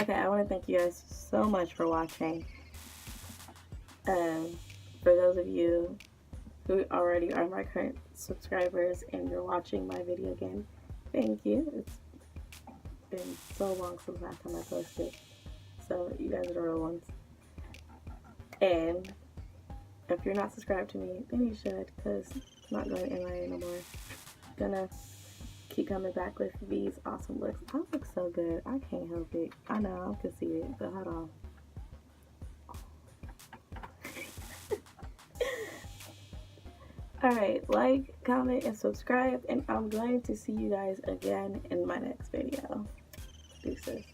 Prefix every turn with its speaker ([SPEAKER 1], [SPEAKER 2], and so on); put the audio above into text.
[SPEAKER 1] Okay, I want to thank you guys so much for watching. For those of you who already are my current subscribers and you're watching my video again, thank you. It's been so long since last time I posted, so you guys are the real ones. And if you're not subscribed to me, then you should, because it's not going MIA no more. I'm gonna keep coming back with these awesome looks. I look so good. I can't help it. I know I can see it, but hold on. Alright, like, comment, and subscribe, and I'm going to see you guys again in my next video. Deuces.